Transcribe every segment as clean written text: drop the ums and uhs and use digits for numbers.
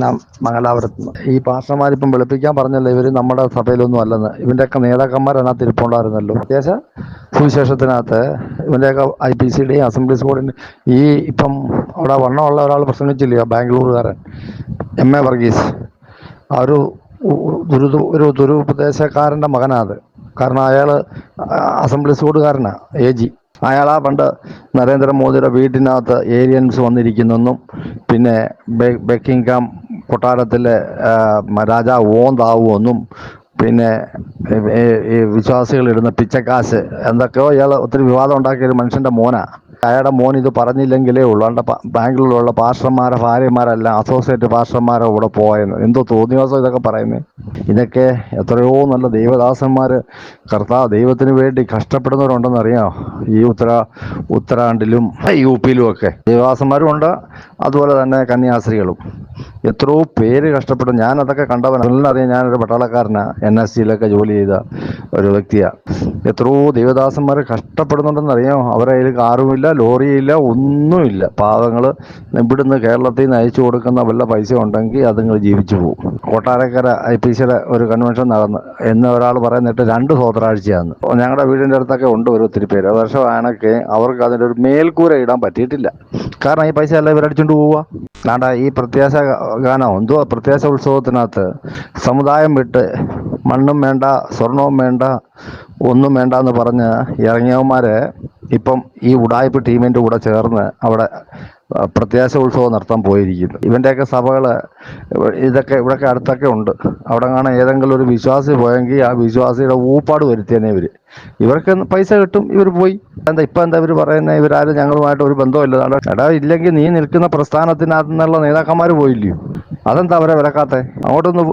ഞാൻ മംഗലാപുരത്ത് നിന്ന്. ഈ പാസ്റ്റർമാരിപ്പം വെളുപ്പിക്കാൻ പറഞ്ഞല്ലോ, ഇവർ നമ്മുടെ സഭയിലൊന്നും അല്ലെന്ന്. ഇവൻ്റെയൊക്കെ നേതാക്കന്മാർ അതിനകത്ത് ഇരിപ്പുണ്ടായിരുന്നല്ലോ. ദേശ സുവിശേഷത്തിനകത്ത് ഇവൻ്റെയൊക്കെ IPCയുടെയും അസംബ്ലീസ് ബോർഡിൻ്റെ ഈ ഇപ്പം അവിടെ വണ്ണമുള്ള ഒരാൾ പ്രസംഗിച്ചില്ലയോ, ബാംഗ്ലൂരുകാരൻ MA വർഗീസ്. ആ ഒരു ദുരുപദേശക്കാരൻ്റെ മകനാണ് അത്. കാരണം അയാൾ അസംബ്ലീസ് ബോർഡുകാരനാണ്, AG. അയാളാ പണ്ട് നരേന്ദ്രമോദിയുടെ വീട്ടിനകത്ത് ഏലിയൻസ് വന്നിരിക്കുന്നെന്നും പിന്നെ ബക്കിംഗ്ഹാം കൊട്ടാരത്തിലെ രാജാവ് ഓന്താവുമെന്നും പിന്നെ ഈ വിശ്വാസികളിടുന്ന പിച്ചക്കാശ് എന്തൊക്കെയോ ഇയാൾ ഒത്തിരി വിവാദം ഉണ്ടാക്കിയൊരു മനുഷ്യൻ്റെ മോനാ. അയാളുടെ മോൻ ഇത് പറഞ്ഞില്ലെങ്കിലേ ഉള്ളൂ. അതുകൊണ്ട് ബാംഗ്ലൂരിലുള്ള പാസ്റ്റർമാരെ ഭാര്യമാരെല്ലാം അസോസിയേറ്റ് പാസ്റ്റർമാരെ കൂടെ പോയെന്ന്. എന്തോ തോന്നിയാസോ ഇതൊക്കെ പറയുന്നത്. ഇതൊക്കെ എത്രയോ നല്ല ദൈവദാസന്മാർ ദൈവത്തിന് വേണ്ടി കഷ്ടപ്പെടുന്നവരുണ്ടെന്നറിയാമോ? ഈ ഉത്തരാഖണ്ഡിലും UPയിലും ഒക്കെ ദൈവദാസന്മാരും ഉണ്ട്, അതുപോലെ തന്നെ കന്യാസ്ത്രീകളും. എത്രയോ പേര് കഷ്ടപ്പെടും. ഞാനതൊക്കെ കണ്ടവനറിയാം. ഞാനൊരു പട്ടാളക്കാരനാണ്, NSCയിലൊക്കെ ജോലി ചെയ്ത ഒരു വ്യക്തിയാണ്. എത്രയോ ദൈവദാസന്മാർ കഷ്ടപ്പെടുന്നുണ്ടെന്നറിയാമോ? അവരെ കയ്യിൽ കാറുമില്ല, ലോറിയില്ല, ഒന്നുമില്ല. പാവങ്ങൾ ഇവിടുന്ന് കേരളത്തിൽ നിന്ന് അയച്ചു കൊടുക്കുന്ന വല്ല പൈസ ഉണ്ടെങ്കിൽ അതുങ്ങൾ ജീവിച്ചു പോകും. കൊട്ടാരക്കര IPCയുടെ ഒരു കൺവെൻഷൻ നടന്ന് എന്ന് ഒരാൾ പറയുന്നിട്ട് 2 സ്വതരാഴ്ചയാന്ന്. ഞങ്ങളുടെ വീടിൻ്റെ അടുത്തൊക്കെ ഉണ്ട് ഒരു ഒത്തിരി പേര്. വർഷമാണൊക്കെ അവർക്ക് അതിൻ്റെ ഒരു മേൽക്കൂര ഇടാൻ പറ്റിയിട്ടില്ല. കാരണം ഈ പൈസ എല്ലാം ഇവരടിച്ചുകൊണ്ട് പോവുക. നാണ്ട ഈ പ്രത്യാശ ഗാനം എന്തുവാ, പ്രത്യാശ ഉത്സവത്തിനകത്ത് സമുദായം വിട്ട് മണ്ണും വേണ്ട സ്വർണവും വേണ്ട ഒന്നും വേണ്ട എന്ന് പറഞ്ഞ് ഇറങ്ങിയവന്മാര് ഇപ്പം ഈ ഉഡായിപ്പ് ടീമിൻ്റെ കൂടെ ചേർന്ന് അവിടെ പ്രത്യാശ ഉത്സവം നടത്താൻ പോയിരിക്കുന്നു. ഇവൻ്റെയൊക്കെ സഭകൾ ഇവിടെയൊക്കെ അടുത്തൊക്കെ ഉണ്ട്. അവിടെ കാണാൻ ഏതെങ്കിലും ഒരു വിശ്വാസി പോയെങ്കിൽ ആ വിശ്വാസിയുടെ ഊപ്പാട് വരുത്തിയനെ ഇവർക്ക് പൈസ കിട്ടും, ഇവർ പോയി. എന്താ ഇവർ പറയുന്നത്? ഇവരാരും ഞങ്ങളുമായിട്ട് ഒരു ബന്ധമില്ല. എടാ, ഇല്ലെങ്കിൽ നീ നിൽക്കുന്ന പ്രസ്ഥാനത്തിനകത്ത് നിന്നുള്ള നേതാക്കന്മാർ പോയില്ലയോ? അതെന്താ അവരെ വിലക്കാത്തെ? ഒന്ന്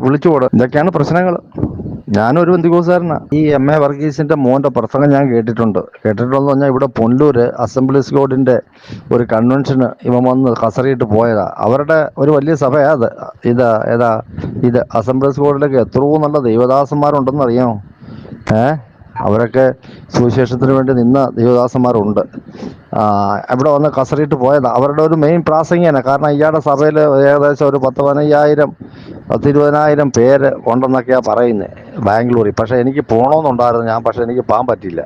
വിളിച്ചുകൂടെ? ഇതൊക്കെയാണ് പ്രശ്നങ്ങൾ. ഞാനൊരു ബന്ധികോസുകാരനാണ്. ഈ MA വർഗീസിന്റെ മോന്റെ പ്രസംഗം ഞാൻ കേട്ടിട്ടുണ്ടെന്ന് പറഞ്ഞാൽ ഇവിടെ പൊല്ലൂര് അസംബ്ലീസ് ഗോഡിന്റെ ഒരു കൺവെൻഷന് ഇവൻ വന്ന് കസറിയിട്ട് പോയതാ. അവരുടെ ഒരു വലിയ സഭയാ അത്. ഇത് അസംബ്ലീസ് ഗോഡിലൊക്കെ എത്രയോ നല്ല ദൈവദാസന്മാരുണ്ടെന്ന് അറിയാമോ? അവരൊക്കെ സുവിശേഷത്തിന് വേണ്ടി നിന്ന ദൈവദാസന്മാരുണ്ട്. ഇവിടെ വന്ന് കസറിയിട്ട് പോയതാ. അവരുടെ ഒരു മെയിൻ പ്രാസംഗികനാണ്. കാരണം ഇയാളുടെ സഭയിൽ ഏകദേശം ഒരു 10-20,000 പേര് ഉണ്ടെന്നൊക്കെയാണ് പറയുന്നത് ബാംഗ്ലൂരിൽ. പക്ഷേ എനിക്ക് പോകണമെന്നുണ്ടായിരുന്നു. പക്ഷേ എനിക്ക് പോകാൻ പറ്റിയില്ല.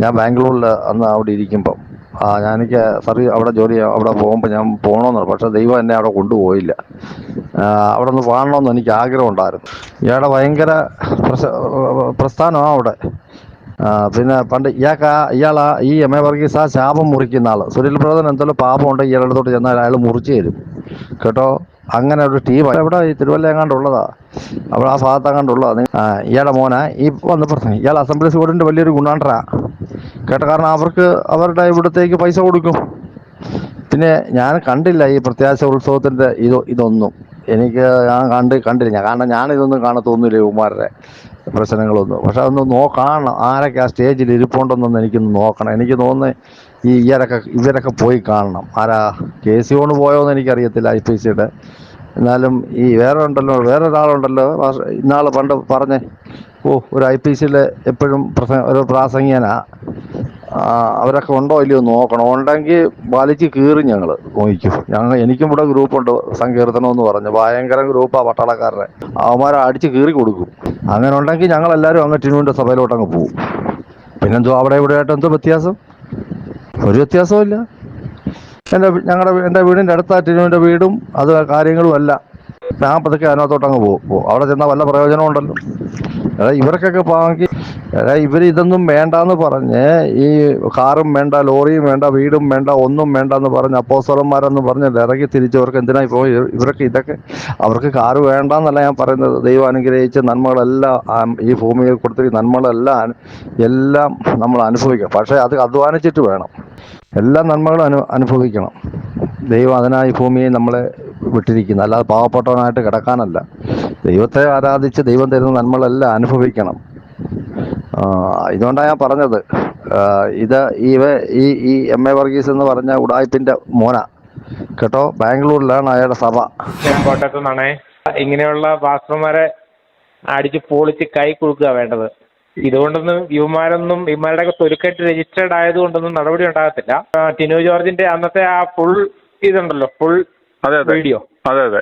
ഞാൻ ബാംഗ്ലൂരിൽ അന്ന് അവിടെ ഇരിക്കുമ്പം എനിക്ക് അവിടെ ജോലി അവിടെ പോകുമ്പോൾ ഞാൻ പോകണമെന്ന്. പക്ഷേ ദൈവം എന്നെ അവിടെ കൊണ്ടുപോയില്ല. അവിടെ ഒന്ന് കാണണമെന്ന് എനിക്ക് ആഗ്രഹം ഉണ്ടായിരുന്നു. ഇയാളുടെ ഭയങ്കര പ്രസ്ഥാനമാണ് അവിടെ. പിന്നെ പണ്ട് ഇയാളാ ഈ MA വർഗീസ് ആ ശാപം മുറിക്കുന്ന ആള്. സുനിൽ ബ്രദർ എന്തെങ്കിലും പാപം ഉണ്ടെങ്കിൽ ഇയാളുടെ തൊട്ട് ചെന്നാൽ അയാൾ മുറിച്ചു തരും കേട്ടോ. അങ്ങനെ ഒരു ടീം ഇവിടെ ഈ തിരുവല്ല എങ്ങാണ്ടുള്ളതാ, അവിടെ ആ ഭാഗത്ത് എങ്ങാണ്ടുള്ളതാ. ഇയാളുടെ മോനാ ഈ വന്ന് പ്രശ്നം. ഇയാൾ അസംബ്ലീസ് ബോർഡിന്റെ വലിയൊരു ഗുണാണ്ടറാ കേട്ടോ. കാരണം അവരുടെ ഇവിടത്തേക്ക് പൈസ കൊടുക്കും. പിന്നെ ഞാൻ കണ്ടില്ല ഈ പ്രത്യാശ ഉത്സവത്തിന്റെ ഇതൊന്നും. ഞാൻ കണ്ടില്ല. കാരണം ഞാനിതൊന്നും കാണത്തൊന്നുമില്ല ഇവന്മാരുടെ പ്രശ്നങ്ങളൊന്നും. പക്ഷെ അതൊന്ന് കാണണം. ആരൊക്കെ ആ സ്റ്റേജിൽ ഇരിപ്പുണ്ടെന്നൊന്ന് എനിക്കൊന്ന് നോക്കണം. എനിക്ക് തോന്നുന്നത് ഇവരൊക്കെ പോയി കാണണം. ആരാ KC കൊണ്ട് പോയോന്ന് എനിക്കറിയത്തില്ല, IPCയുടെ. എന്നാലും ഈ വേറൊരാളുണ്ടല്ലോ ഇന്നാൾ പണ്ട് പറഞ്ഞേ, ഒരു IPCയിലെ എപ്പോഴും ഒരു പ്രാസംഗികനാ. അവരൊക്കെ ഉണ്ടോ ഇല്ലയോ നോക്കണം. ഉണ്ടെങ്കിൽ വലിച്ച് കീറും ഞങ്ങൾ നോക്കും. എനിക്കും ഇവിടെ ഗ്രൂപ്പുണ്ട്, സങ്കീർത്തനം എന്ന് പറഞ്ഞ് ഭയങ്കര ഗ്രൂപ്പാണ് പട്ടാളക്കാരുടെ. അവന്മാരെ അടിച്ച് കീറി കൊടുക്കും. അങ്ങനെ ഉണ്ടെങ്കിൽ ഞങ്ങളെല്ലാവരും അങ്ങ് ടിനുവിൻ്റെ സഭയിലോട്ട് അങ്ങ് പോകും. പിന്നെന്തോ അവിടെ ഇവിടെ ആയിട്ട് എന്തോ വ്യത്യാസം? ഒരു വ്യത്യാസവും ഇല്ല. എൻ്റെ വീടിൻ്റെ അടുത്താ ടിനുവിൻ്റെ വീടും അത് കാര്യങ്ങളും അല്ല. ഞാൻ പതുക്കെ അതിനകത്തോട്ട് അങ്ങ് പോകും. അവിടെ ചെന്നാൽ വല്ല പ്രയോജനം ഉണ്ടല്ലോ? ഇവർക്കൊക്കെ പോകാമെങ്കിൽ ഇവരിതൊന്നും വേണ്ടാന്ന് പറഞ്ഞ് ഈ കാറും വേണ്ട, ലോറിയും വേണ്ട, വീടും വേണ്ട, ഒന്നും വേണ്ടെന്ന് പറഞ്ഞ് അപ്പോസ്തലന്മാരെന്ന് പറഞ്ഞ് ഇറങ്ങി തിരിച്ചവർക്ക് എന്തിനായി പോയി? ഇതൊക്കെ അവർക്ക് കാറ് വേണ്ടെന്നല്ല ഞാൻ പറയുന്നത്. ദൈവം അനുഗ്രഹിച്ച നന്മകളെല്ലാം ഈ ഭൂമിയിൽ കൊടുത്തിരിക്കുന്ന നന്മകളെല്ലാം നമ്മൾ അനുഭവിക്കണം. പക്ഷേ അത് അധ്വാനിച്ചിട്ട് വേണം. എല്ലാ നന്മകളും അനുഭവിക്കണം. ദൈവം അതിനായി ഭൂമിയെ നമ്മളെ വിട്ടിരിക്കുന്നു. അല്ലാതെ പാവപ്പെട്ടവനായിട്ട് കിടക്കാനല്ല. ദൈവത്തെ ആരാധിച്ച് ദൈവം തരുന്ന നന്മകളെല്ലാം അനുഭവിക്കണം. ഇതുകൊണ്ടാണ് ഞാൻ പറഞ്ഞത്. ഈ MA വർഗീസ് എന്ന് പറഞ്ഞ ഉഡായിപ്പിന്റെ മോന കേട്ടോ. ബാംഗ്ലൂരിലാണ് അയാളുടെ സഭ. ഞാൻ കോട്ടയത്തു നിന്നാണേ. ഇങ്ങനെയുള്ള പാസ്റ്റർമാരെ അടിച്ച് പൊളിച്ച് കൈ കൊടുക്കുക വേണ്ടത്. ഇതുകൊണ്ടൊന്നും ഇവന്മാരുടെയൊക്കെ തൊലിക്കെട്ട് രജിസ്റ്റേർഡ് ആയതുകൊണ്ടൊന്നും നടപടി ഉണ്ടാകത്തില്ല. ടിനു ജോർജിന്റെ അന്നത്തെ ആ ഫുൾ ഇതുണ്ടല്ലോ, ഫുൾ വീഡിയോ അതെ അതെ.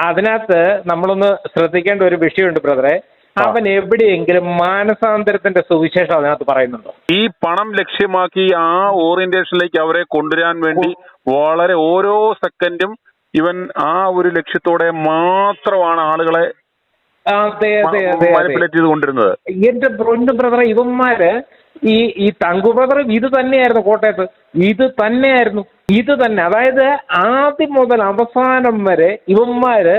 അതിനകത്ത് നമ്മളൊന്ന് ശ്രദ്ധിക്കേണ്ട ഒരു വിഷയമുണ്ട് ബ്രദറെ. അവൻ എവിടെയെങ്കിലും മാനസാന്തരത്തിന്റെ സുവിശേഷം അതിനകത്ത് പറയുന്നുണ്ടോ? ഈ പണം ലക്ഷ്യമാക്കി ആ ഓറിയന്റേഷനിലേക്ക് അവരെ കൊണ്ടുവരാൻ വേണ്ടി വളരെ ഓരോ സെക്കൻഡും ഇവൻ ആ ഒരു ലക്ഷ്യത്തോടെ മാത്രമാണ് ആളുകളെ മാനിപ്പുലേറ്റ് ചെയ്ത് കൊണ്ടിരുന്നത്. എന്റെ ബ്രദറെ, ഇവന്മാര് ഈ തങ്കു ബ്രദർ ഇത് തന്നെയായിരുന്നു കോട്ടയത്ത്. ഇത് തന്നെ അതായത് ആദ്യം മുതൽ അവസാനം വരെ ഇവന്മാര്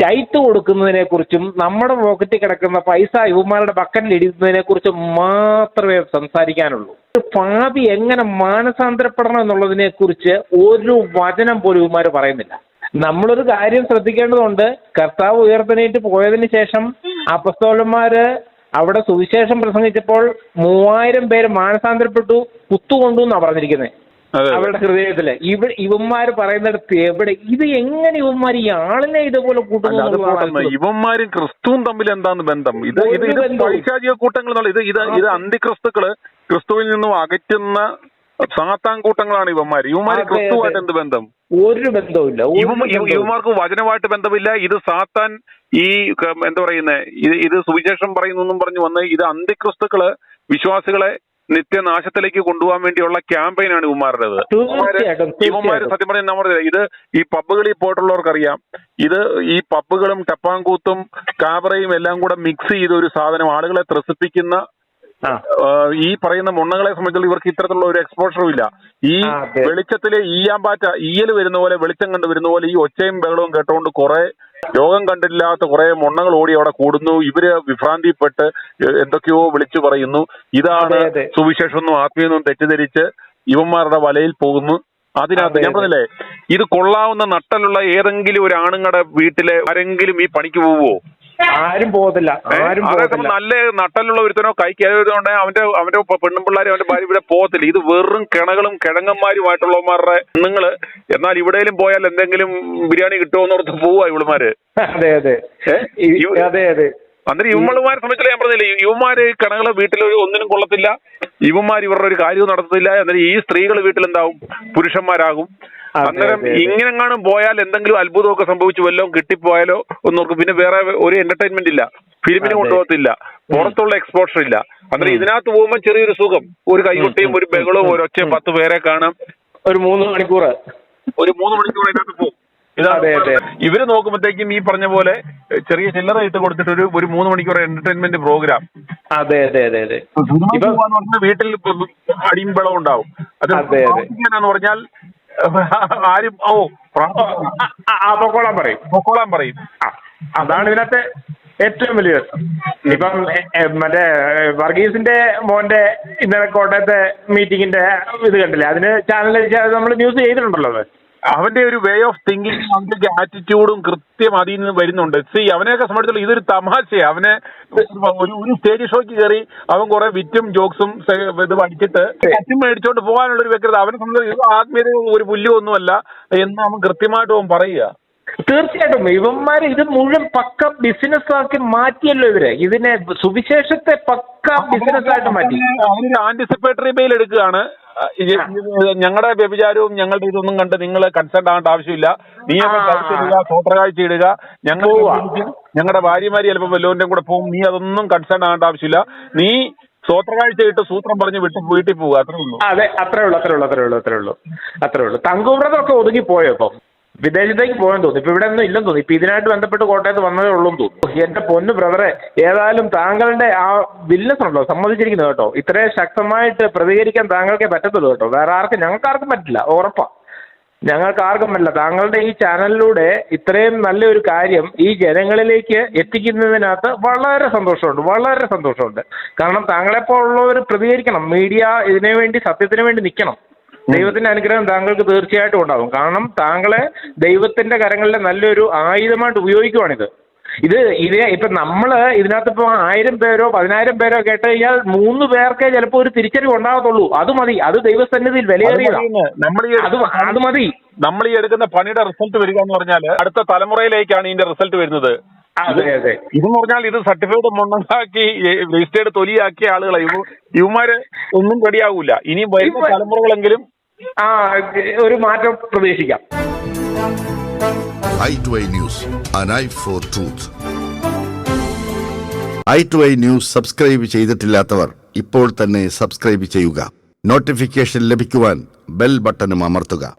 ടൈറ്റ് കൊടുക്കുന്നതിനെ കുറിച്ചും നമ്മുടെ പോക്കറ്റിൽ കിടക്കുന്ന പൈസ ഇവന്മാരുടെ ബക്കറ്റിൽ ഇടുന്നതിനെ കുറിച്ചും മാത്രമേ സംസാരിക്കാനുള്ളൂ. ഭാവി എങ്ങനെ മാനസാന്തരപ്പെടണം എന്നുള്ളതിനെ കുറിച്ച് ഒരു വചനം പോലും ഇവന്മാർ പറയുന്നില്ല. നമ്മളൊരു കാര്യം ശ്രദ്ധിക്കേണ്ടതുണ്ട്. കർത്താവ് ഉയർത്തെണീറ്റ് പോയതിന് ശേഷം അപ്പസ്തോലന്മാര് അവിടെ സുവിശേഷം പ്രസംഗിച്ചപ്പോൾ 3000 പേര് മാനസാന്തരപ്പെട്ടു, കുത്തുകൊണ്ടു എന്നാ പറഞ്ഞിരിക്കുന്നത് അവരുടെ ഹൃദയത്തില്. ഇവന്മാര് പറയുന്നിടത്ത് എവിടെ ഇത് എങ്ങനെ ഇവന്മാർ ഈ ആളിനെ ഇതുപോലെ കൂട്ടുന്നു? ഇവന്മാരും ക്രിസ്തുവും തമ്മിൽ എന്താണ് ബന്ധം? ഇത് പൈശാചിക കൂട്ടങ്ങൾ. ഇത് അന്തിക്രിസ്തുക്കള്, ക്രിസ്തുവിൽ നിന്നും അകറ്റുന്ന സാത്താൻ കൂട്ടങ്ങളാണ് ഇവന്മാര് ക്രിസ്തുവായിട്ട് എന്ത് ബന്ധം? ഒരു ബന്ധവുമില്ല. ഇവന്മാർക്ക് വചനമായിട്ട് ബന്ധമില്ല. ഇത് സാത്താൻ ഈ എന്താ പറയുന്നത്, ഇത് സുവിശേഷം പറയുന്നു പറഞ്ഞു വന്ന് ഇത് അന്തിക്രിസ്തുക്കള് വിശ്വാസികളെ നിത്യനാശത്തിലേക്ക് കൊണ്ടുപോകാൻ വേണ്ടിയുള്ള ക്യാമ്പയിനാണ് ഇവന്മാരുടേത്. ഇവന്മാര് സത്യം പറഞ്ഞാൽ നമ്മുടെ ഇത് ഈ പബ്ബുകളിൽ പോയിട്ടുള്ളവർക്കറിയാം. ഇത് ഈ പബ്ബുകളും ടപ്പാങ്കൂത്തും കാബറയും എല്ലാം കൂടെ മിക്സ് ചെയ്ത ഒരു സാധനം, ആളുകളെ ത്രസിപ്പിക്കുന്ന ഈ പറയുന്ന മുണ്ണകളെ സംബന്ധിച്ചുള്ള ഇവർക്ക് ഇത്തരത്തിലുള്ള ഒരു എക്സ്പോഷറും ഇല്ല. ഈ വെളിച്ചത്തില് ഈയൽ വരുന്ന പോലെ, വെളിച്ചം കണ്ടു വരുന്ന പോലെ ഈ ഒച്ചയും ബഹളവും കേട്ടുകൊണ്ട് കുറെ രോഗം കണ്ടില്ലാത്ത കുറെ മുണ്ണകൾ ഓടി അവിടെ കൂടുന്നു. ഇവര് വിഭ്രാന്തിപ്പെട്ട് എന്തൊക്കെയോ വിളിച്ചു പറയുന്നു. ഇതാണ് സുവിശേഷമൊന്നും ആത്മീയൊന്നും തെറ്റിദ്ധരിച്ച് ഇവന്മാരുടെ വലയിൽ പോകുന്നു. അതിനകത്ത് ഞാൻ പറഞ്ഞില്ലേ, ഇത് കൊള്ളാവുന്ന നട്ടലുള്ള ഏതെങ്കിലും ഒരു ആണുങ്ങളുടെ വീട്ടിലെ ആരെങ്കിലും ഈ പണിക്ക് പോവോ? ആരും പോകത്തില്ല. അതേസമയം നല്ല നട്ടലുള്ള ഒരുത്തനോ കൈക്കരുതോണ്ടെ അവന്റെ പെണ്ണും പിള്ളേരും അവന്റെ ഭാര്യ ഇവിടെ പോകത്തില്ല. ഇത് വെറും കിണകളും കിഴങ്ങന്മാരുമായിട്ടുള്ളവന്മാരുടെ പെണ്ണുങ്ങള്. എന്നാൽ ഇവിടെയും പോയാൽ എന്തെങ്കിലും ബിരിയാണി കിട്ടുമോന്നോർത്ത് പോവാ ഇവളുമാര്. അന്നേരം ഇവന്മാരെ സംബന്ധിച്ചുള്ള ഞാൻ പറഞ്ഞില്ലേ, ഇവന്മാര് കിണകളെ വീട്ടിൽ ഒന്നിനും കൊള്ളത്തില്ല. ഇവന്മാർ ഇവരുടെ ഒരു കാര്യവും നടത്തത്തില്ല. അന്നേരം ഈ സ്ത്രീകൾ വീട്ടിലെന്താവും? പുരുഷന്മാരാകും. അന്നേരം ഇങ്ങനെങ്ങാനും പോയാൽ എന്തെങ്കിലും അത്ഭുതമൊക്കെ സംഭവിച്ചു വല്ലതും കിട്ടിപ്പോയാലോ ഒന്നോർക്കും. പിന്നെ വേറെ ഒരു എന്റർടൈൻമെന്റ് ഇല്ല, ഫിലിമിന് കൊണ്ടുപോകത്തില്ല, പുറത്തുള്ള എക്സ്പോഷർ ഇല്ല. അന്നേരം ഇതിനകത്ത് പോകുമ്പോൾ ചെറിയൊരു സുഖം, ഒരു കൈകൊട്ടിയും ഒരു ബഹളവും ഒരു ഒച്ചയും 10 പേരെ കാണാം. ഒരു 3 മണിക്കൂർ ഇതിനകത്ത് പോകും. ഇവര് നോക്കുമ്പോഴത്തേക്കും ഈ പറഞ്ഞ പോലെ ചെറിയ ചില്ലറ ഇട്ട് കൊടുത്തിട്ട് ഒരു 3 മണിക്കൂർ എന്റർടൈൻമെന്റ് പ്രോഗ്രാം. വീട്ടിൽ അടിയും ബഹളം ഉണ്ടാവും. അത് പറഞ്ഞാൽ ആരും പൊക്കോളാൻ പറയും. അതാണ് ഇതിനകത്തെ ഏറ്റവും വലിയ രസം. ഇപ്പം മറ്റേ വർഗീസിന്റെ മോന്റെ ഇന്നലെ കോട്ടയത്തെ മീറ്റിംഗിന്റെ ഇത് കണ്ടില്ലേ? അതിന് ചാനലിൽ നമ്മൾ ന്യൂസ് ചെയ്തിട്ടുണ്ടല്ലോ. അവന്റെ ഒരു വേ ഓഫ് തിങ്കിങ്, അവന്റെ ആറ്റിറ്റ്യൂഡും കൃത്യം അതിൽ നിന്ന് വരുന്നുണ്ട്. അവനെയൊക്കെ സംബന്ധിച്ചുള്ള ഇതൊരു തമാശയാണ്. അവനെ ഒരു സ്റ്റേജ് ഷോയ്ക്ക് കയറി അവൻ കുറെ വിറ്റും ജോക്സും ഇത് പഠിച്ചിട്ട് കറ്റും മേടിച്ചോണ്ട് പോകാനുള്ള ഒരു വ്യക്തത അവനെ സംബന്ധിച്ച് ആത്മീയത ഒരു പുല്യമൊന്നുമല്ല എന്ന് അവൻ കൃത്യമായിട്ട് അവൻ പറയുക. തീർച്ചയായിട്ടും ഇവന്മാര് ഇത് മുഴുവൻ പക്ക ബിസിനസ് ആക്കി മാറ്റിയല്ലോ. ഇതിനെ സുവിശേഷത്തെ പക്ക ബിസിനസ് ആയിട്ട് മാറ്റി. അവനൊരു ആന്റിസിപ്പേറ്ററി ബെയിൽ എടുക്കുകയാണ്. ഞങ്ങളുടെ വ്യഭിചാരവും ഞങ്ങളുടെ ഇതൊന്നും കണ്ട് നിങ്ങൾ കൺസേൺ ആവേണ്ട ആവശ്യമില്ല. നീ ഇടുക, സ്വോത്രകാഴ്ച ഇടുക, ഞങ്ങളുടെ ഭാര്യമാര് ചിലപ്പോൾ വല്ലവന്റെ കൂടെ പോകും, നീ അതൊന്നും കൺസേൺ ആവേണ്ട ആവശ്യമില്ല. നീ സ്വോത്രകാഴ്ച ഇട്ട് സൂത്രം പറഞ്ഞ് വീട്ടിൽ പോവുക. അത്രേ ഉള്ളൂ. അതെ, അത്രേ ഉള്ളൂ. തങ്കുബ്രതൊക്കെ ഒതുങ്ങി പോയോ? ഇപ്പം വിദേശത്തേക്ക് പോയെന്ന് തോന്നുന്നു. ഇപ്പൊ ഇവിടെ ഒന്നും ഇല്ലെന്ന് തോന്നുന്നു. ഇപ്പൊ ഇതിനായിട്ട് ബന്ധപ്പെട്ട് കോട്ടയത്ത് വന്നതേ ഉള്ളൂ എന്ന് തോന്നുന്നു. എന്റെ പൊന്നു ബ്രദറെ, ഏതായാലും താങ്കളുടെ ആ വില്ലസ് ഉണ്ടോ സമ്മതിച്ചിരിക്കുന്നത് കേട്ടോ. ഇത്രയും ശക്തമായിട്ട് പ്രതികരിക്കാൻ താങ്കൾക്കേ പറ്റത്തുള്ളൂ കേട്ടോ. വേറെ ആർക്കും, ഞങ്ങൾക്കാർക്കും പറ്റില്ല, ഉറപ്പാ. ഞങ്ങൾക്കാർക്കും പറ്റില്ല. താങ്കളുടെ ഈ ചാനലിലൂടെ ഇത്രയും നല്ലൊരു കാര്യം ഈ ജനങ്ങളിലേക്ക് എത്തിക്കുന്നതിനകത്ത് വളരെ സന്തോഷമുണ്ട്. കാരണം താങ്കളെപ്പോലുള്ളവർ പ്രതികരിക്കണം. മീഡിയ ഇതിനു വേണ്ടി, സത്യത്തിന് വേണ്ടി നിൽക്കണം. ദൈവത്തിന്റെ അനുഗ്രഹം താങ്കൾക്ക് തീർച്ചയായിട്ടും ഉണ്ടാകും. കാരണം താങ്കളെ ദൈവത്തിന്റെ കരങ്ങളിലെ നല്ലൊരു ആയുധമായിട്ട് ഉപയോഗിക്കുവാണിത്. ഇപ്പൊ നമ്മള് ഇതിനകത്ത് ഇപ്പൊ 1000 പേരോ 10000 പേരോ കേട്ട് കഴിഞ്ഞാൽ 3 പേർക്കേ ചിലപ്പോൾ ഒരു തിരിച്ചറിവ് ഉണ്ടാകത്തുള്ളൂ. അത് മതി. അത് ദൈവസന്നിധിയിൽ വിലയേറിയതാണ്. അത് മതി. നമ്മൾ ഈ എടുക്കുന്ന പണിയുടെ റിസൾട്ട് വരിക എന്ന് പറഞ്ഞാൽ അടുത്ത തലമുറയിലേക്കാണ് ഇതിന്റെ റിസൾട്ട് വരുന്നത്. അതെ. ഇതെന്ന് പറഞ്ഞാൽ ഇത് സർട്ടിഫിക്കറ്റ് മുണ്ടാക്കി രജിസ്റ്റേർഡ് തൊലിയാക്കിയ ആളുകളെ ഇവന്മാര് ഒന്നും റെഡിയാകൂല. ഇനിയും വരുന്ന തലമുറകളെങ്കിലും ഒരു മാറ്റം പ്രതീക്ഷിക്കാം. i2i News, an eye for truth. i2i News subscribe ചെയ്തിട്ടില്ലാത്തവർ ഇപ്പോൾ തന്നെ സബ്സ്ക്രൈബ് ചെയ്യുക. നോട്ടിഫിക്കേഷൻ ലഭിക്കുവാൻ ബെൽ ബട്ടണും അമർത്തുക.